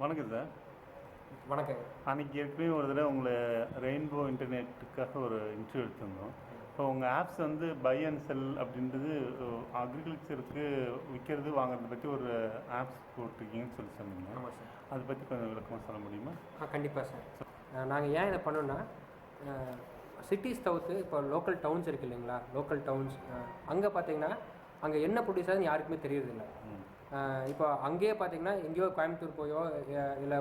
வணக்கம் சார். வணக்கம். அன்றைக்கி ஏற்கனவே ஒரு தடவை உங்களை ரெயின்போ இன்டர்நெட்டுக்காக ஒரு இன்டர்வியூ எடுத்திருந்தோம். இப்போ உங்கள் ஆப்ஸ் வந்து பை அண்ட் செல் அப்படின்றது அக்ரிகல்ச்சருக்கு விற்கிறது வாங்குறதை பற்றி ஒரு ஆப்ஸ் போட்டிருக்கீங்கன்னு சொல்லி சொன்னீங்க. ஆமாம் சார். அதை பற்றி கொஞ்சம் விளக்கமாக சொல்ல முடியுமா? கண்டிப்பாக சார். நாங்கள் ஏன் இதை பண்ணோன்னா, சிட்டிஸ் தவிர்த்து இப்போ லோக்கல் டவுன்ஸ் இருக்குது இல்லைங்களா, லோக்கல் டவுன்ஸ் அங்கே பார்த்தீங்கன்னா அங்கே என்ன ப்ரொடியூஸ் ஆகுதுன்னு யாருக்குமே தெரியறதில்ல. இப்போ அங்கேயே பார்த்தீங்கன்னா எங்கேயோ கோயம்புத்தூர் போயோ இல்லை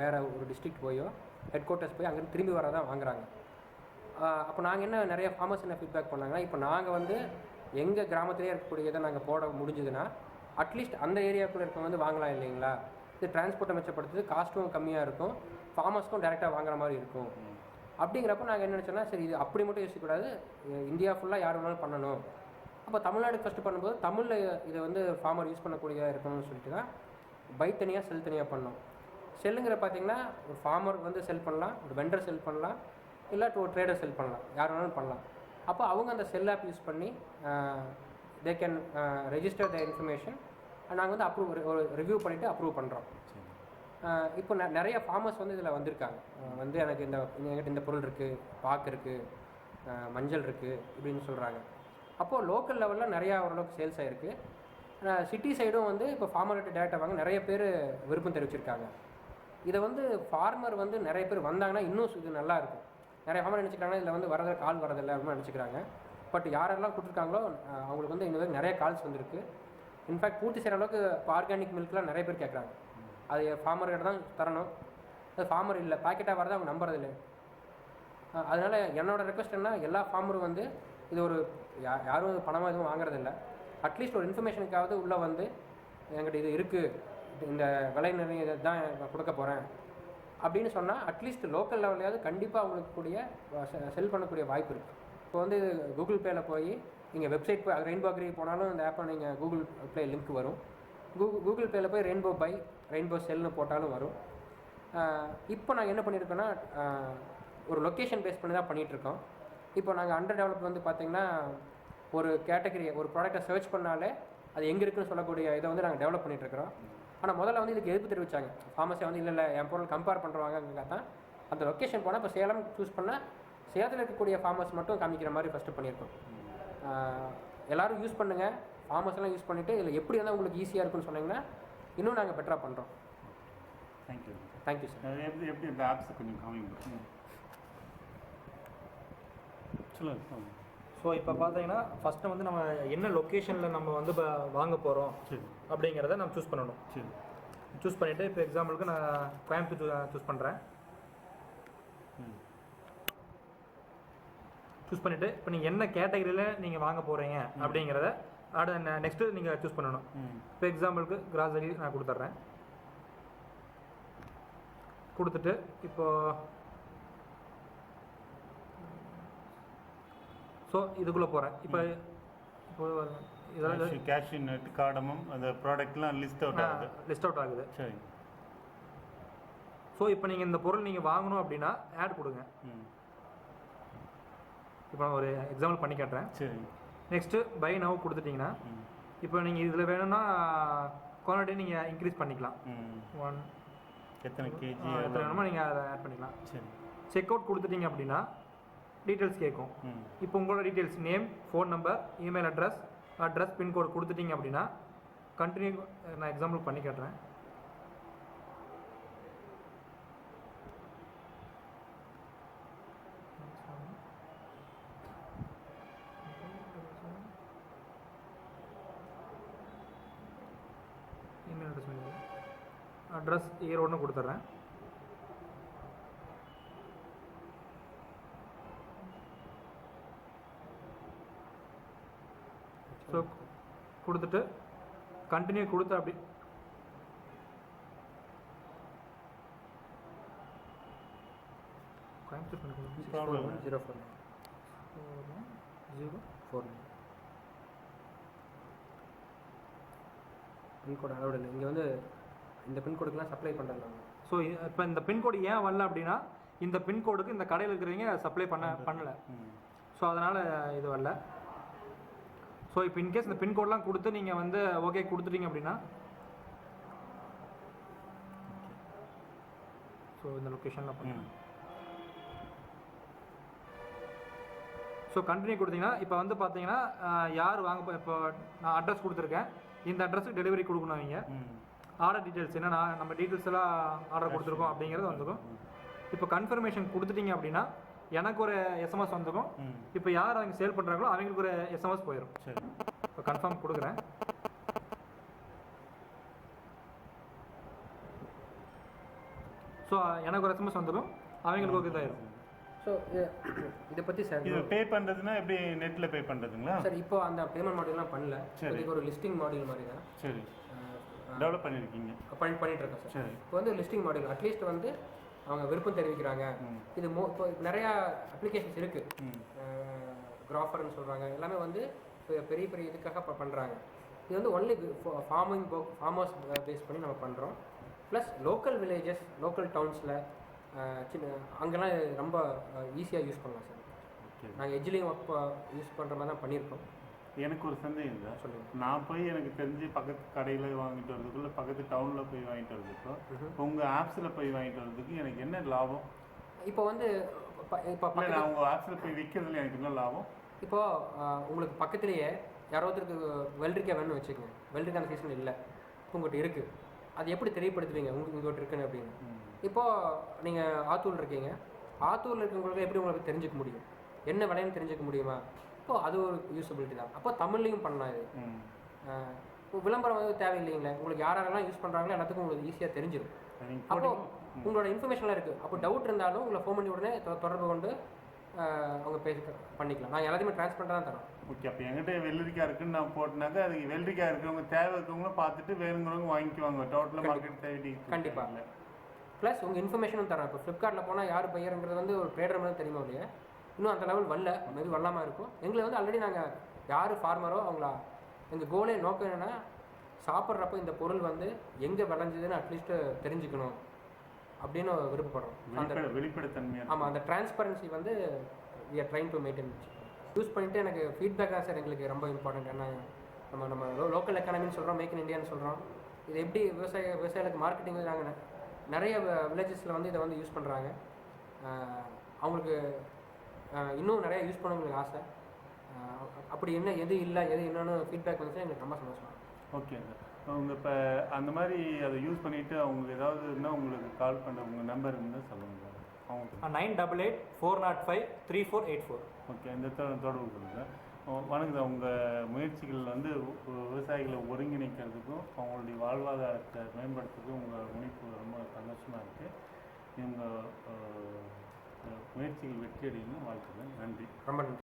வேறு ஒரு டிஸ்ட்ரிக்ட் போயோ ஹெட் குவார்ட்டர்ஸ் போய் அங்கேருந்து திரும்பி வர தான் வாங்குறாங்க. அப்போ நாங்கள் என்ன நிறைய ஃபார்மர்ஸ் என்ன ஃபீட்பேக் பண்ணாங்கன்னா, இப்போ நாங்கள் வந்து எங்கள் கிராமத்திலே இருக்கக்கூடியதை நாங்கள் போட முடிஞ்சதுன்னா அட்லீஸ்ட் அந்த ஏரியாவுக்குள்ளே இருக்கவங்க வந்து வாங்கலாம் இல்லைங்களா. இது டிரான்ஸ்போர்ட்டை மிச்சப்படுத்துது, காஸ்ட்டும் கம்மியாக இருக்கும், ஃபார்மர்ஸ்க்கும் டேரெக்டாக வாங்குற மாதிரி இருக்கும். அப்படிங்கிறப்ப நாங்கள் என்ன நினச்சோன்னா, சரி இது அப்படி மட்டும் யோசிக்கக்கூடாது, இந்தியா ஃபுல்லாக யார் வேணாலும் பண்ணணும். அப்போ தமிழ்நாடு ஃபஸ்ட்டு பண்ணும்போது தமிழில் இதை வந்து ஃபார்மர் யூஸ் பண்ணக்கூடியதாக இருக்கணும்னு சொல்லிட்டு தான் பை தனியாக செல் தனியாக பண்ணோம். செல்லுங்கிற பார்த்திங்கன்னா ஒரு ஃபார்மர் வந்து செல் பண்ணலாம், ஒரு வெண்டர் செல் பண்ணலாம், இல்லாட்டி ஒரு ட்ரேடர் செல் பண்ணலாம், யார் வேணாலும் பண்ணலாம். அப்போ அவங்க அந்த செல் ஆப் யூஸ் பண்ணி they can register the information. நாங்கள் வந்து ஒரு ரிவ்யூ பண்ணிவிட்டு அப்ரூவ் பண்ணுறோம். இப்போ நிறைய ஃபார்மர்ஸ் வந்து இதில் வந்திருக்காங்க. வந்து எனக்கு என்கிட்ட இந்த பொருள் இருக்குது, பாக்கு இருக்குது, மஞ்சள் இருக்குது இப்படின்னு சொல்கிறாங்க. அப்போது லோக்கல் லெவலில் நிறையா ஓரளவுக்கு சேல்ஸ் ஆகிருக்கு. சிட்டி சைடும் வந்து இப்போ ஃபார்மர்கிட்ட டேரெக்டாக வாங்க நிறைய பேர் விருப்பம் தெரிவிச்சிருக்காங்க. இதை வந்து ஃபார்மர் வந்து நிறைய பேர் வந்தாங்கன்னா இன்னும் இது நல்லாயிருக்கும். நிறைய ஃபார்மர் நினச்சிக்கிறாங்கன்னா இதில் வந்து வரதில் கால் வரதில்லை அப்படின்னு நினச்சிக்கிறாங்க. பட் யாரெல்லாம் கொடுத்துருக்காங்களோ அவங்களுக்கு வந்து இந்த நிறைய கால்ஸ் வந்திருக்கு. இன்ஃபேக்ட் பூர்த்தி செய்கிற அளவுக்கு இப்போ ஆர்கானிக் மில்க்லாம் நிறைய பேர் கேட்குறாங்க. அது ஃபார்மர்கிட்ட தான் தரணும், அது ஃபார்மர் இல்லை பேக்கெட்டாக வரதை அவங்க நம்புறதில்லை. அதனால் என்னோடய ரெக்வஸ்ட் என்ன, எல்லா ஃபார்மரும் வந்து இது ஒரு யாரும் பணமாக எதுவும் வாங்குறதில்ல, அட்லீஸ்ட் ஒரு இன்ஃபர்மேஷனுக்காவது உள்ளே வந்து என்கிட்ட இது இருக்குது, இந்த விலை நிறைய இதை தான் கொடுக்க போகிறேன் அப்படின்னு சொன்னால் அட்லீஸ்ட் லோக்கல் லெவல்லையாவது கண்டிப்பாக அவங்களுக்கு கூடிய செல் பண்ணக்கூடிய வாய்ப்பு இருக்குது. இப்போ வந்து கூகுள் பேயில் போய் நீங்கள் வெப்சைட் போய் ரெயின்போ அக்ரி போனாலும் இந்த ஆப்பை நீங்கள் கூகுள் ப்ளே லிங்க் வரும். கூகுள் பேயில் போய் ரெயின்போ பை ரெயின்போ செல்னு போட்டாலும் வரும். இப்போ நாங்கள் என்ன பண்ணியிருக்கோன்னா, ஒரு லொக்கேஷன் பேஸ் பண்ணி தான் பண்ணிகிட்ருக்கோம். இப்போ நாங்கள் அண்டர் டெவலப் வந்து பார்த்திங்கன்னா ஒரு கேட்டகரி ஒரு ப்ராடக்டை சர்ச் பண்ணாலே அது எங்கே இருக்குதுன்னு சொல்லக்கூடிய இதை வந்து நாங்கள் டெவலப் பண்ணிகிட்ருக்கிறோம். ஆனால் முதல்ல வந்து இதுக்கு எதிர்ப்பு தெரிவித்தாங்க ஃபார்மஸை வந்து இல்லை என் பொருள் கம்பேர் பண்ணுறவாங்க தான் அந்த லொக்கேஷன் போனால் இப்போ சேலம் சூஸ் பண்ணால் சேலத்தில் இருக்கக்கூடிய ஃபார்மர்ஸ் மட்டும் காமிக்கிற மாதிரி ஃபஸ்ட்டு பண்ணியிருக்கோம். எல்லோரும் யூஸ் பண்ணுங்கள், ஃபார்மர்ஸ் எல்லாம் யூஸ் பண்ணிவிட்டு இதில் எப்படி இருந்தால் உங்களுக்கு ஈஸியாக இருக்குன்னு சொன்னீங்கன்னா இன்னும் நாங்கள் பெட்டராக பண்ணுறோம். Thank you sir. எப்படி இந்த ஆப்ஸை கொஞ்சம் காமிங்க சொல்லுங்கள். ஸோ இப்போ பார்த்தீங்கன்னா ஃபஸ்ட்டு வந்து நம்ம என்ன லொக்கேஷனில் நம்ம வந்து வாங்க போகிறோம் அப்படிங்கிறத நம்ம சூஸ் பண்ணணும். சூஸ் பண்ணிவிட்டு இப்போ எக்ஸாம்பிளுக்கு நான் கோயம்புத்தூர் சூஸ் பண்ணுறேன். சூஸ் பண்ணிவிட்டு இப்போ நீங்கள் என்ன கேட்டகரியில் நீங்கள் வாங்க போகிறீங்க அப்படிங்கிறத நெக்ஸ்ட்டு நீங்கள் சூஸ் பண்ணணும். இப்போ எக்ஸாம்பிளுக்கு கிராசரி நான் கொடுத்துட்றேன். கொடுத்துட்டு இப்போது ஸோ இதுக்குள்ளே போகிறேன். இப்போ இதெல்லாம் கேஷ்யூ நட், காடமம், அந்த ப்ராடக்ட்லாம் லிஸ்ட் அவுட் ஆகுது. சரி. ஸோ இப்போ நீங்கள் இந்த பொருள் நீங்கள் வாங்கணும் அப்படின்னா ஆட் கொடுங்க. இப்போ நான் ஒரு எக்ஸாம்பிள் பண்ணி காட்டுறேன். சரி. நெக்ஸ்ட்டு பை நவ் கொடுத்துட்டிங்கன்னா இப்போ நீங்கள் இதில் வேணும்னா குவான்டிட்டி நீங்கள் இன்க்ரீஸ் பண்ணிக்கலாம். எத்தனை கேஜி எத்தனை வேணுமோ நீங்கள் அதை ஆட் பண்ணிக்கலாம். சரி. செக் அவுட் கொடுத்துட்டிங்க அப்படின்னா டீட்டெயில்ஸ் கேட்கும். இப்போ உங்களோட details name, phone number, email address, pincode கொடுத்துட்டிங்க அப்படின்னா கண்டினியூ. நான் எக்ஸாம்பிள் பண்ணி காட்டுறேன். இமெயில் அட்ரஸ் ஈரோடுன்னு கொடுத்துட்றேன். ஸோ கொடுத்துட்டு கண்டினியூ கொடுத்து அப்படி கோயம்புத்தூர் பண்ணி 049 பின்கோடு அளவுட இல்லை. இங்கே வந்து இந்த பின்கோடுக்கெலாம் சப்ளை பண்ணுறாங்க. ஸோ இப்போ இந்த பின்கோடு ஏன் வரல அப்படின்னா இந்த பின்கோடுக்கு இந்த கடையில் இருக்கிறவங்க சப்ளை பண்ணலை. ஸோ அதனால் இது வரல. ஸோ இப்போ இன்கேஸ் இந்த பின்கோட்லாம் கொடுத்து நீங்கள் வந்து ஓகே கொடுத்துட்டீங்க அப்படின்னா ஸோ இந்த லொக்கேஷனில் பண்ணுங்க. ஸோ கண்டினியூ கொடுத்தீங்கன்னா இப்போ வந்து பார்த்தீங்கன்னா யார் வாங்க இப்போ நான் அட்ரஸ் கொடுத்துருக்கேன், இந்த அட்ரஸுக்கு டெலிவரி கொடுக்கணும். நீங்கள் ஆர்டர் டீட்டெயில்ஸ் என்னன்னா நம்ம டீட்டெயில்ஸ் எல்லாம் ஆர்டர் கொடுத்துருக்கோம் அப்படிங்கிறது வந்துடும். இப்போ கன்ஃபர்மேஷன் கொடுத்துட்டீங்க அப்படின்னா எனக்கு ஒரு எஸ்எம்எஸ் வந்துடும். இப்போ யார் அவங்க சேல் பண்ணுறாங்களோ அவங்களுக்கு ஒரு எஸ்எம்எஸ் போயிடும். சரி, இப்போ கன்ஃபார்ம் கொடுக்குறேன். ஸோ எனக்கு ஒரு எஸ்எம்எஸ் வந்துடும், அவங்களுக்கு ஒரு இதாயிரும். ஸோ இதை பற்றி சார் இது பே பண்ணுறதுன்னா எப்படி நெட்டில் பே பண்ணுறதுங்களா? சார் இப்போ அந்த பேமெண்ட் மாடியூல்லாம் பண்ணல, இதுக்கு ஒரு லிஸ்டிங் மாடியூல் மாதிரி தான். சரி, டெவலப் பண்ணியிருக்கீங்க. பண்ணிட்டு இருக்கேன் சார். சரி, இப்போ வந்து லிஸ்டிங் மாடியூல் அட்லீஸ்ட் வந்து அவங்க விருப்பம் தெரிவிக்கிறாங்க. இது இப்போ நிறையா அப்ளிகேஷன்ஸ் இருக்குது, கிராஃபர்னு சொல்கிறாங்க, எல்லாமே வந்து பெரிய பெரிய இதுக்காக பண்ணுறாங்க. இது வந்து ஒன்லி ஃபார்மர்ஸ் பேஸ் பண்ணி நம்ம பண்ணுறோம். ப்ளஸ் லோக்கல் வில்லேஜஸ், லோக்கல் டவுன்ஸில் சின்ன அங்கெல்லாம் ரொம்ப ஈஸியாக யூஸ் பண்ணலாம் சார். நாங்கள் எஜ்ஜிலையும் ஒர்க் யூஸ் பண்ணுற மாதிரி தான் பண்ணியிருக்கோம். எனக்கு ஒரு சந்தேகம் இல்லை, சொல்லுங்கள். நான் போய் எனக்கு தெரிஞ்சு பக்கத்து கடையில் வாங்கிட்டு வரதுக்குள்ள பக்கத்து டவுனில் போய் வாங்கிட்டு வரதுக்கும் உங்கள் ஆப்ஸில் போய் வாங்கிட்டு வரதுக்கு எனக்கு என்ன லாபம்? இப்போ வந்து இப்போ நான் உங்கள் ஆப்ஸில் போய் விற்கிறதுல எனக்கு என்ன லாபம்? இப்போது உங்களுக்கு பக்கத்துலேயே யாராவதுக்கு வெள்ளரிக்காய் வேணும்னு வச்சுக்கோங்க, வெள்ளரிக்காய் அந்த சீசன் இல்லை, இப்போ உங்கள்கிட்ட இருக்குது, அது எப்படி தெரியப்படுத்துவீங்க உங்கள்கிட்ட இருக்குன்னு அப்படின்னு? இப்போது நீங்கள் ஆத்தூரில் இருக்கீங்க, ஆத்தூரில் இருக்கவங்களுக்கு எப்படி உங்களுக்கு தெரிஞ்சுக்க முடியும், என்ன விலைன்னு தெரிஞ்சுக்க முடியுமா? இப்போது அது ஒரு யூஸபிலிட்டி தான். அப்போ தமிழ்லையும் பண்ணலாம். இது இப்போ விளம்பரம் வந்து தேவையில்லைங்களே, உங்களுக்கு யாரெல்லாம் யூஸ் பண்ணுறாங்களோ எல்லாத்துக்கும் உங்களுக்கு ஈஸியாக தெரிஞ்சிடும். அப்போது உங்களோட இன்ஃபர்மேஷன்லாம் இருக்குது. அப்போ டவுட் இருந்தாலும் உங்களை ஃபோன் பண்ணி உடனே தொடர்பு கொண்டு அவங்க பண்ணிக்கலாம். நாங்கள் எல்லாத்தையுமே ட்ரான்ஸ்பரண்டாக தான் தரோம். ஓகே, அப்போ என்கிட்ட வெள்ளரிக்காய் இருக்குன்னு நான் போட்டேனாக்கா அதுக்கு வெள்ளரிக்காய் இருக்கிறவங்க தேவை இருக்கவங்களும் பார்த்துட்டு வேணுங்கிறவங்க வாங்கிக்குவாங்க. டோட்டலாக மார்க்கெட் தேடி கண்டிப்பாக. ப்ளஸ் உங்கள் இன்ஃபர்மேஷனும் தரோம். இப்போ ஃப்ளிப்கார்ட்டில் போனால் யார் பையருங்கிறது வந்து ஒரு ட்ரேடர் மாதிரி தெரியுமா இல்லையா? இன்னும் அந்த லெவல் வரல, மெது வரலாமல் இருக்கும். எங்களை வந்து ஆல்ரெடி நாங்கள் யார் ஃபார்மரோ அவங்களா எங்கள் கோலே நோக்கம் என்னென்னா சாப்பிட்றப்போ இந்த பொருள் வந்து எங்கே விளைஞ்சதுன்னு அட்லீஸ்ட்டு தெரிஞ்சுக்கணும் அப்படின்னு விருப்பப்படுறோம். அந்த வெளிப்படைத்தன்மையாக. ஆமாம், அந்த டிரான்ஸ்பரன்சி வந்து we are trying to maintain. Use பண்ணிவிட்டு எனக்கு ஃபீட்பேக் தான் சார் எங்களுக்கு ரொம்ப இம்பார்ட்டன்ட். ஏன்னா நம்ம லோக்கல் எக்கானமின்னு சொல்கிறோம், மேக் இன் இண்டியான்னு சொல்கிறோம். இது எப்படி விவசாயிகளுக்கு மார்க்கெட்டிங் நாங்கள் நிறைய வில்லேஜஸில் வந்து இதை வந்து யூஸ் பண்ணுறாங்க. அவங்களுக்கு இன்னும் நிறையா யூஸ் பண்ண உங்களுக்கு ஆசை. அப்படி என்ன எது இல்லை எது என்னன்னு ஃபீட்பேக் வந்துச்சுன்னா எங்களுக்கு ரொம்ப சந்தோஷம். ஓகே சார், அவங்க இப்போ அந்த மாதிரி அதை யூஸ் பண்ணிவிட்டு அவங்க ஏதாவது இருந்தால் உங்களுக்கு கால் பண்ணுற உங்கள் நம்பர் இருந்தால் சொல்லுங்கள் சார். அவங்க 9884534884. ஓகே, இந்த தொடர்பு கொடுங்க. வணக்கம் சார், உங்கள் முயற்சிகள் வந்து விவசாயிகளை ஒருங்கிணைக்கிறதுக்கும் அவங்களுடைய வாழ்வாதாரத்தை மேம்படுத்துறதுக்கும் உங்கள் முனைப்பு ரொம்ப சந்தோஷமாக இருக்குது. இவங்க முயற்சிகள் வெற்றி அடையணும். வாழ்த்துக்கள். நன்றி. ரொம்ப நன்றி.